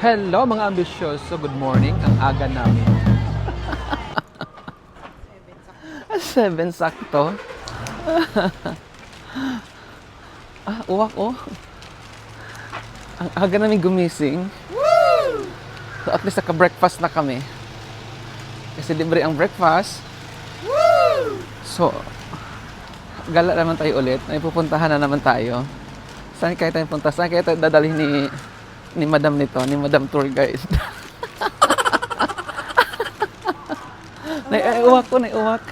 Hello mga ambisyoso, good morning. Ang aga namin. 7 sakto. Uwak oh. Ang aga namin gumising. So at least naka-breakfast na kami. Kasi libre ang breakfast. So, gala naman tayo ulit. May pupuntahan na naman tayo. Saan kaya tayo punta? Saan kaya tayo dadalhin ni Madam nito, ni Madam Tour Guide? Naiuwak ko, naiuwak.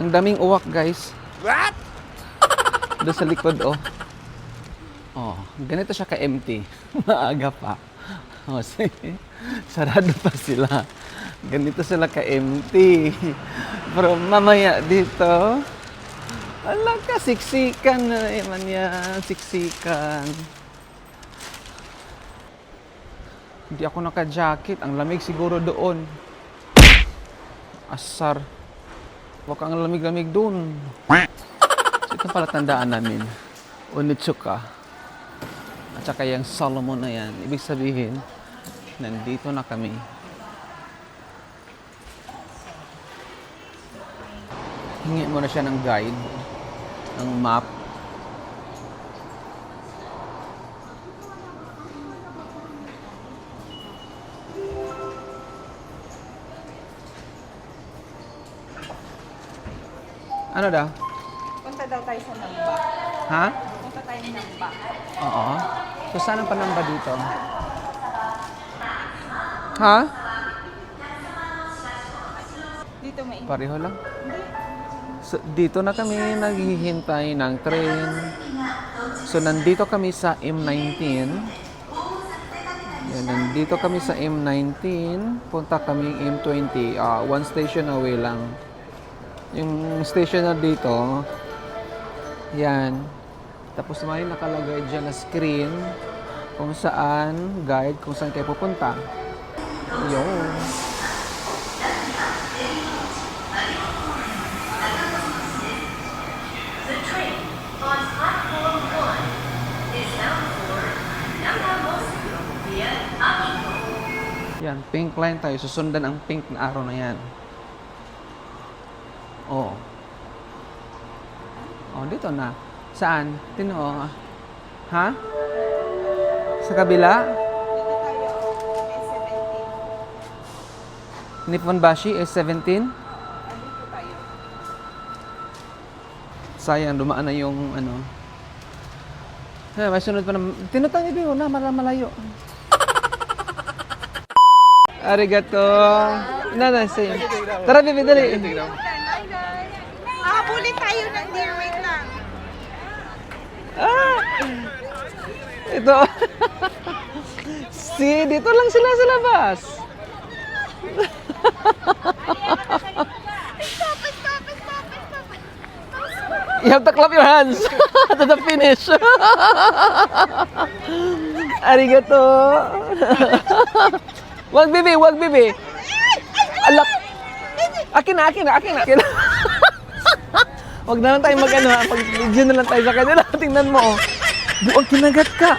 Ang daming uwak, guys. What? Doon sa likod, oh. Oh, ganito siya ka-empty. Maaga pa. Oh, sige. Sarado pa sila. Ganito sila ka-empty. Pero mamaya dito, wala ka, siksikan na naman yan. Siksikan. Hindi ako naka-jacket. Ang lamig siguro doon. Asar. Huwag kang lamig-lamig doon. So, ito pala tandaan namin. Onitsuka. At saka yung Solomon na yan. Ibig sabihin, nandito na kami. Hingi mo na siya ng guide, ng map. Ano daw? Punta daw tayo sa Namba. Ha? Punta tayo ng Namba. Oo. So, saan ang panamba dito? Ha? Dito may Pareho lang. So, dito na kami naghihintay ng train. So, nandito kami sa M19. Yan, nandito kami sa M19. Punta kami M20. One station away lang. Yung station na dito, yan. Tapos may nakalagay dyan na screen kung saan, guide, kung saan kayo pupunta. Yun. Yan, pink line tayo. Susundan ang pink na araw na yan. Oh. Oh, dito na. Saan? Tino. Ha? Sa kabila? Dito tayo. S17. Nipponbashi S17? Dito tayo. Sayang, dumaan na yung ano. May sunod pa na. Tinutang ibig na, malayo. Arigato. Say. Tara, bibi, dali. Habulin tayo ng deer. Wait lang. Ito. See, dito lang sila sa labas. You have to clap your hands to the finish. Arigato. Wag bibi, wag bibi. Alak. Akin na. Wag na lang tayo mag-ano ha. Pag-video na lang tayo sa kanila. Tingnan mo oh. Buwag kinagat ka.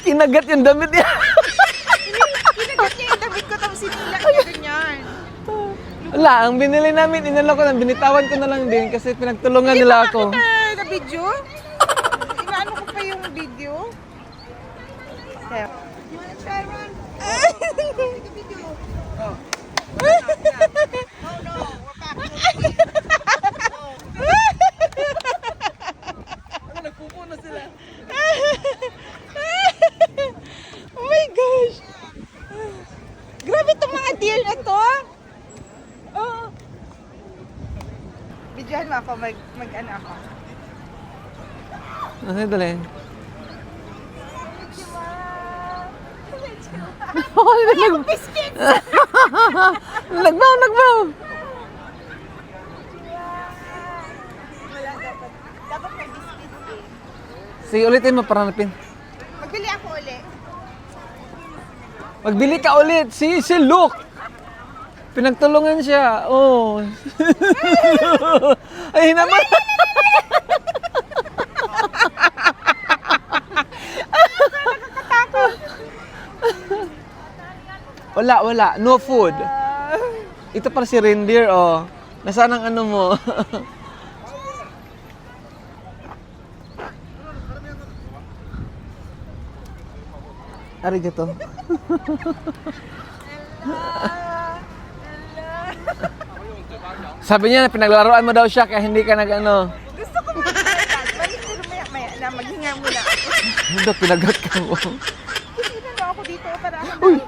Kinagat yung damit niya. Kinagat niya yung damit ko tapos sinilak niya ganyan. Wala, ang binili namin, inalo ko na, binitawan ko na lang din kasi pinagtulungan nila ako. Na video? Inaano ko pa yung video? There. You wanna try one? Take a video. Oh. No, we're back. Nagpupo na sila. Oh my gosh. Grabe itong mga deer na to. Oh. Videohan mo ako, mag-ano ako. Ano dali? Biscuits! Nagbaw! Wala dapat. Dapat may biscuits eh. Sige, ulitin mo para napin. Magbili ako uli. Magbili ka ulit. Si look. Pinagtulungan siya. Oh. Ay, naman. Wala. No food. Ito para si reindeer, oh. Nasaan ang ano mo? Arigato. Sabi niya na pinaglaruan mo daw siya kaya hindi ka nag-ano. Gusto ko mag-relax. Balik ko maya na maghinga muna ako. Hindi, pinagat ka mo. Kasi na ako dito para ako. Uy!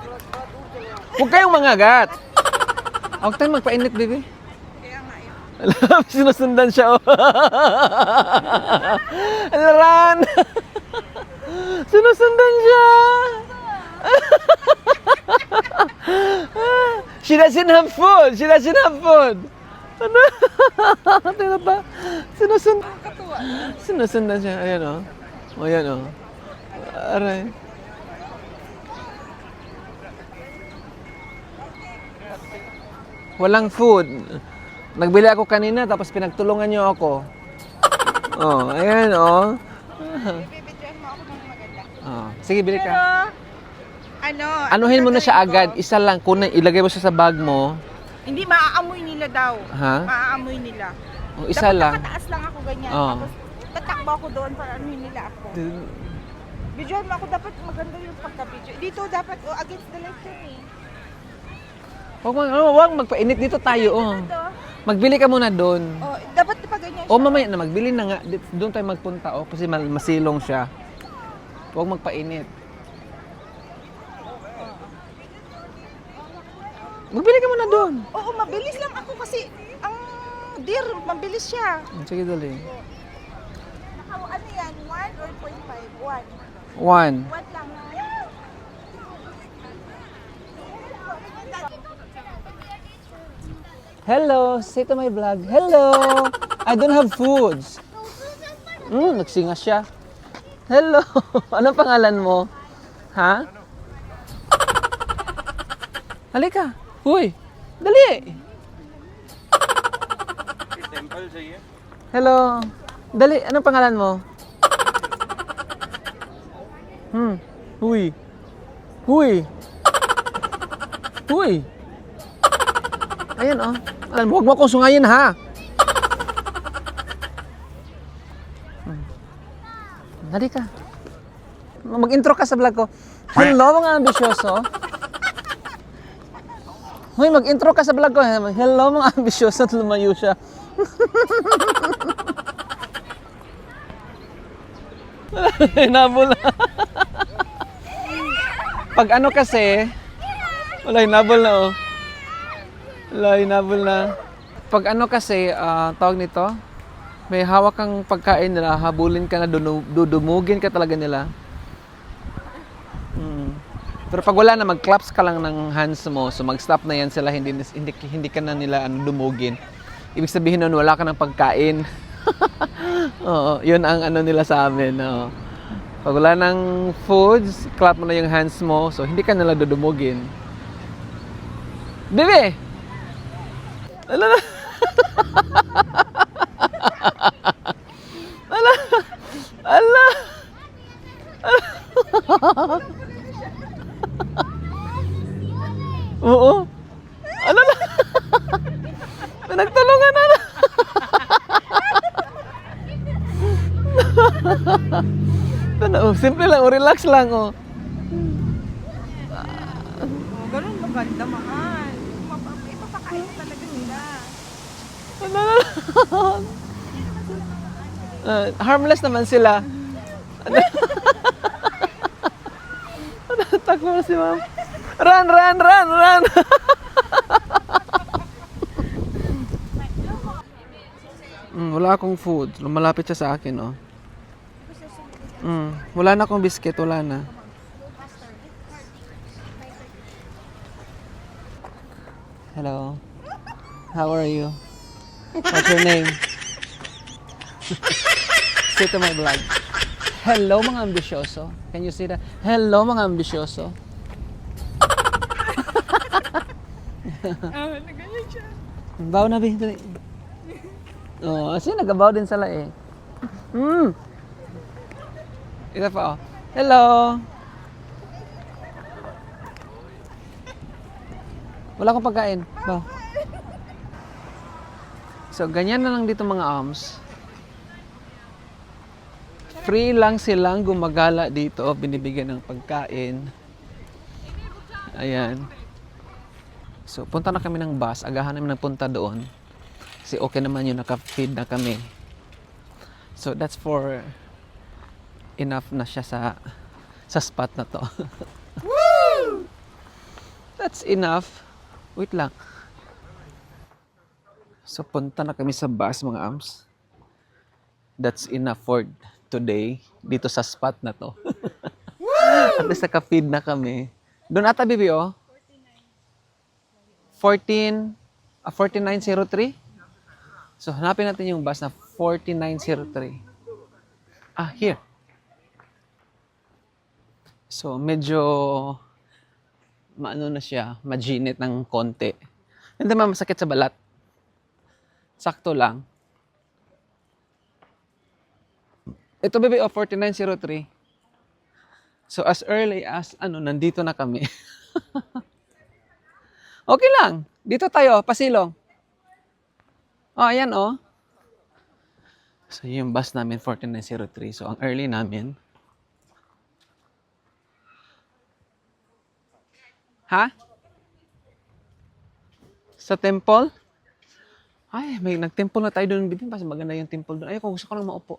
Huwag kayong mangagat. Huwag tayong magpainit, baby. Kaya nga yun. Alam, sinusundan siya, oh. Alaran! Sinusundan siya! She doesn't have food! She doesn't have food! Ano? Tingnan ba? Sinusundan siya. Ayan, oh. O, ayan, oh. Aray. Walang food. Nagbili ako kanina tapos pinagtulungan niyo ako. Oh, ayan, oh. Bibidyoan mo ako ng maganda. Oh. Sige, bili Pero, ka. ano? Anuhin mo na siya gagawin ko? agad. Isa lang. Kunin, ilagay mo siya sa bag mo. Hindi, maaamoy nila daw. Ha? Maaamoy nila. O, isa Dapat lang. nakataas lang ako ganyan. Oo. Tapos, tatakbo ako doon para anuhin nila ako. Videoan mo ako, dapat maganda yung pagka-video. Dito dapat, against the light yun eh. Huwag magpainit. Dito tayo, oh. Ito. Magbili ka muna doon. Dapat pa ganyan O, mamaya na. Magbili na nga. Doon tayo magpunta, oh. Kasi masilong siya. Huwag magpainit. Magbili ka muna doon. Oo, mabilis lang ako kasi ang deer, mabilis siya. Sige, dali. Ano yan? 1 or 0.5? 1. 1. 1 lang. Hello, say to my vlog. Hello, I don't have foods. Nagsinga siya. Hello, anong pangalan mo? Ha? Halika. Huy, dali. Hello, dali. Anong pangalan mo? Huy. Huy. Huy. Ayan, oh. Alam mo, huwag mo akong sungayin, ha? Dali ka. Mag-intro ka sa vlog ko. Hello, mga ambisyoso. Hoy, mag-intro ka sa vlog ko. Hello, mga ambisyoso. Lumayo siya. Hinabol na. Pag ano kasi, wala, hinabol na, oh. Wala, hinabol na. Pag ano kasi, tawag nito, may hawak kang pagkain nila, habulin ka na, dudumugin ka talaga nila. Pero pag wala na, mag-claps ka lang ng hands mo, so mag-stop na yan sila, hindi ka na nila dumugin. Ibig sabihin nun, wala ka ng pagkain. Oo, yun ang ano nila sa amin. Oo. Pag wala ng foods, clap mo na yung hands mo, so hindi ka nila dudumugin. Bebe! Ala na. Ala. Ala. Oo. Ala na. Pinagtulungan na. Simple lang, relax lang, oh. Ganun maganda, mahal. Ipapakain talaga nila. Harmless naman sila. Takbo na si ma'am. Run! Wala akong food. Lumalapit siya sa akin, oh. Wala na akong biscuit, wala na. Hello. How are you? What's your name? Say to my vlog. Hello, mga ambisyoso. Can you say that? Hello, mga ambisyoso. Nagayon siya. Baw na, Bi. Dali. Oh, kasi nagabaw din sila eh. Isa pa, oh. Hello! Wala akong pagkain. Ba? So, ganyan na lang dito mga ams. Free lang silang gumagala dito. Binibigyan ng pagkain. Ayan. So, punta na kami ng bus. Agahan namin nagpunta doon. Kasi okay naman yun. Naka-feed na kami. So, that's for enough na siya sa spot na to. Woo! That's enough. Wait lang. So, punta na kami sa bus, mga ams. That's enough for today. Dito sa spot na to. At least naka-feed na kami. Doon ata, Bibi, oh? 4903? So, hanapin natin yung bus na 4903. Ah, here. So, medyo maano na siya, maginit ng konti. Hindi naman masakit sa balat. Sakto lang. Ito, Bibi, 4903. So, as early as, nandito na kami. Okay lang. Dito tayo, pasilong. Oh, ayan, oh. So, yung bus namin, 4903. So, ang early namin. Ha? Sa temple? Ay, may nag-temple na tayo doon. Bibi, mas maganda yung temple doon. Ay, kung gusto ko lang maupo.